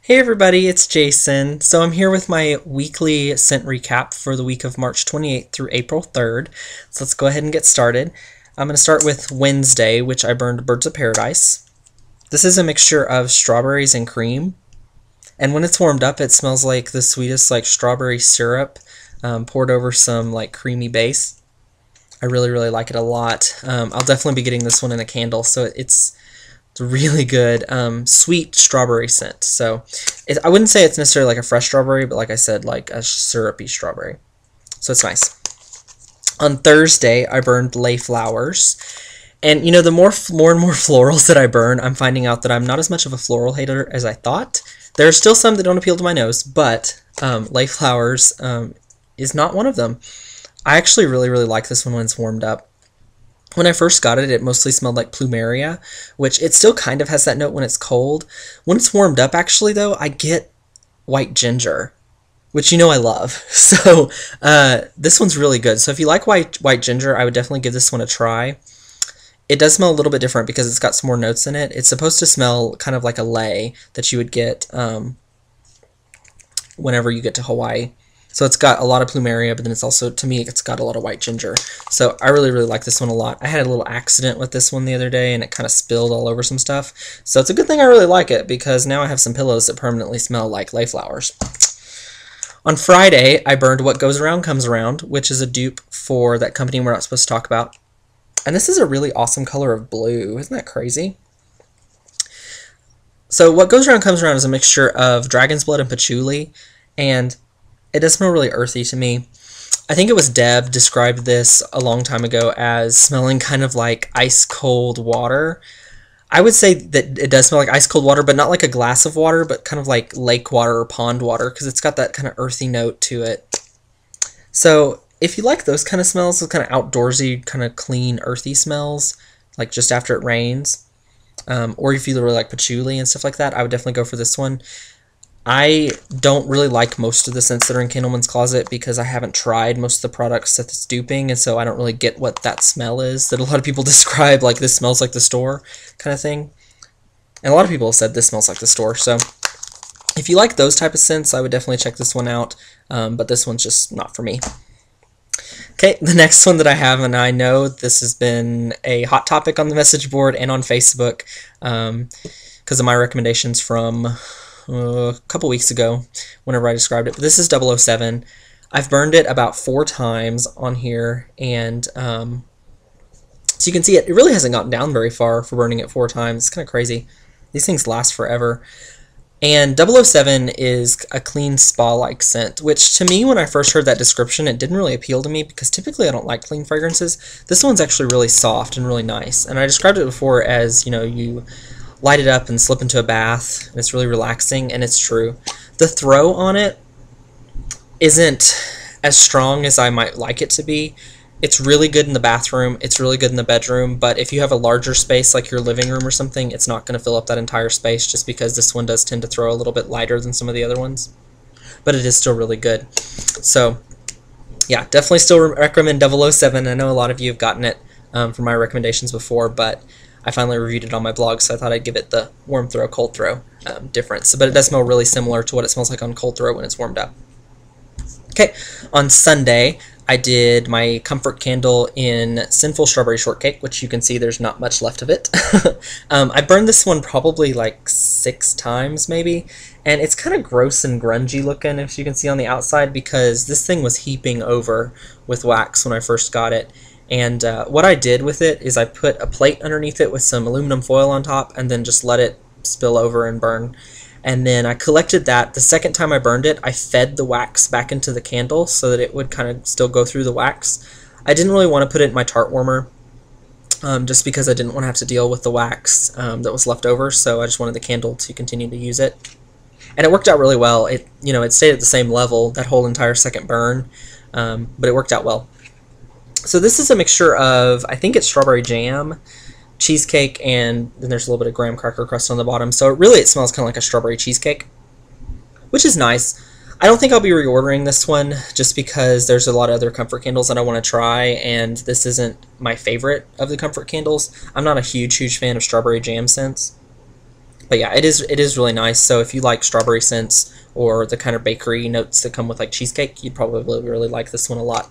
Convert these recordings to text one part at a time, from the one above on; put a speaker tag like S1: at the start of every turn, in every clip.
S1: Hey everybody, it's Jason. So I'm here with my weekly scent recap for the week of March 28th through April 3rd. So let's go ahead and get started. I'm going to start with Wednesday, which I burned Birds of Paradise. This is a mixture of strawberries and cream. And when it's warmed up, it smells like the sweetest strawberry syrup poured over some creamy base. I really like it a lot. I'll definitely be getting this one in a candle, so it's really good, sweet strawberry scent. So I wouldn't say it's necessarily like a fresh strawberry, but like I said, like a syrupy strawberry. So it's nice. On Thursday, I burned Lei Flowers. And, you know, the more and more florals that I burn, I'm finding out that I'm not as much of a floral hater as I thought. There are still some that don't appeal to my nose, but Lei Flowers is not one of them. I actually really like this one when it's warmed up. When I first got it, it mostly smelled like plumeria, which it still kind of has that note when it's cold. When it's warmed up, actually, though, I get white ginger, which you know I love. So this one's really good. So if you like white ginger, I would definitely give this one a try. It does smell a little bit different because it's got some more notes in it. It's supposed to smell kind of like a lei that you would get whenever you get to Hawaii. So it's got a lot of plumeria, but then it's also, to me, it's got a lot of white ginger. So I really like this one a lot. I had a little accident with this one the other day, and it kind of spilled all over some stuff. So it's a good thing I really like it, because now I have some pillows that permanently smell like Lei Flowers. On Friday, I burned What Goes Around Comes Around, which is a dupe for that company we're not supposed to talk about. And this is a really awesome color of blue. Isn't that crazy? So What Goes Around Comes Around is a mixture of dragon's blood and patchouli, and it does smell really earthy to me. I think it was Deb described this a long time ago as smelling kind of like ice cold water. I would say that it does smell like ice cold water, but not like a glass of water, but kind of like lake water or pond water, because it's got that kind of earthy note to it. So if you like those kind of smells, those kind of outdoorsy, kind of clean, earthy smells, like just after it rains, or if you really like patchouli and stuff like that, I would definitely go for this one. I don't really like most of the scents that are in Candleman's Closet because I haven't tried most of the products that it's duping, and so I don't really get what that smell is that a lot of people describe, like this smells like the store kind of thing. And a lot of people have said this smells like the store, so if you like those type of scents, I would definitely check this one out, but this one's just not for me. Okay, the next one that I have, and I know this has been a hot topic on the message board and on Facebook because of my recommendations from a couple weeks ago whenever I described it, but this is 007. I've burned it about 4 times on here, and so you can see it really hasn't gotten down very far for burning it 4 times. It's kind of crazy. These things last forever. And 007 is a clean spa-like scent, which to me, when I first heard that description, it didn't really appeal to me because typically I don't like clean fragrances. This one's actually really soft and really nice, and I described it before as, you know, you light it up and slip into a bath, and it's really relaxing, and it's true. The throw on it isn't as strong as I might like it to be. It's really good in the bathroom, it's really good in the bedroom, but if you have a larger space like your living room or something, it's not going to fill up that entire space, just because this one does tend to throw a little bit lighter than some of the other ones. But it is still really good. So yeah, definitely still recommend 007. I know a lot of you have gotten it from my recommendations before, but I finally reviewed it on my blog, so I thought I'd give it the warm throw, cold throw difference. But it does smell really similar to what it smells like on cold throw when it's warmed up. Okay, on Sunday, I did my comfort candle in Sinful Strawberry Shortcake, which you can see there's not much left of it. I burned this one probably like 6 times maybe, and it's kind of gross and grungy looking, if you can see on the outside, because this thing was heaping over with wax when I first got it. And what I did with it is I put a plate underneath it with some aluminum foil on top and then just let it spill over and burn. And then I collected that. The second time I burned it, I fed the wax back into the candle so that it would kind of still go through the wax. I didn't really want to put it in my tart warmer just because I didn't want to have to deal with the wax that was left over, so I just wanted the candle to continue to use it. And it worked out really well. It stayed at the same level that whole entire second burn, but it worked out well. So this is a mixture of, I think it's strawberry jam, cheesecake, and then there's a little bit of graham cracker crust on the bottom. So it smells kind of like a strawberry cheesecake, which is nice. I don't think I'll be reordering this one just because there's a lot of other comfort candles that I want to try, and this isn't my favorite of the comfort candles. I'm not a huge fan of strawberry jam scents. But yeah, it is really nice. So if you like strawberry scents or the kind of bakery notes that come with like cheesecake, you'd probably really like this one a lot.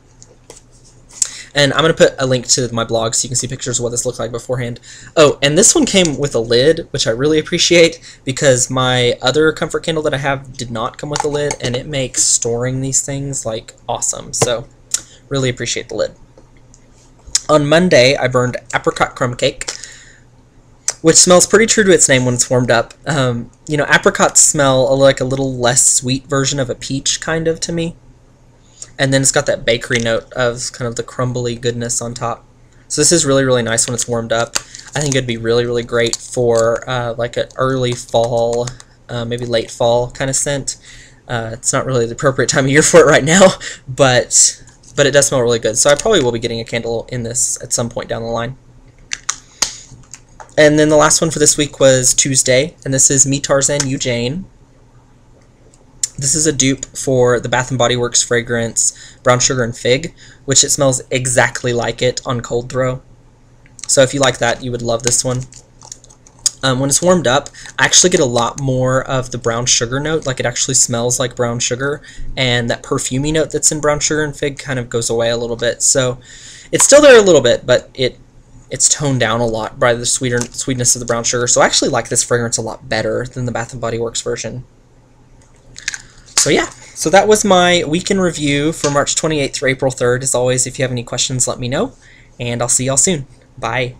S1: And I'm going to put a link to my blog so you can see pictures of what this looked like beforehand. Oh, and this one came with a lid, which I really appreciate, because my other comfort candle that I have did not come with a lid, and it makes storing these things like awesome. So really appreciate the lid. On Monday, I burned Apricot Crumb Cake, which smells pretty true to its name when it's warmed up. You know, apricots smell like a little less sweet version of a peach, kind of, to me. And then it's got that bakery note of kind of the crumbly goodness on top. So this is really, really nice when it's warmed up. I think it'd be really, really great for like an early fall, maybe late fall kind of scent. It's not really the appropriate time of year for it right now, but it does smell really good. So I probably will be getting a candle in this at some point down the line. And then the last one for this week was Tuesday, and this is Me Tarzan, You Jane. This is a dupe for the Bath & Body Works fragrance Brown Sugar and Fig, which it smells exactly like it on cold throw. So if you like that, you would love this one. When it's warmed up, I actually get a lot more of the brown sugar note, like it actually smells like brown sugar, and that perfumey note that's in Brown Sugar and Fig kind of goes away a little bit. So it's still there a little bit, but it's toned down a lot by the sweetness of the brown sugar. So I actually like this fragrance a lot better than the Bath & Body Works version. So yeah, so that was my week in review for March 28th through April 3rd. As always, if you have any questions, let me know, and I'll see y'all soon. Bye.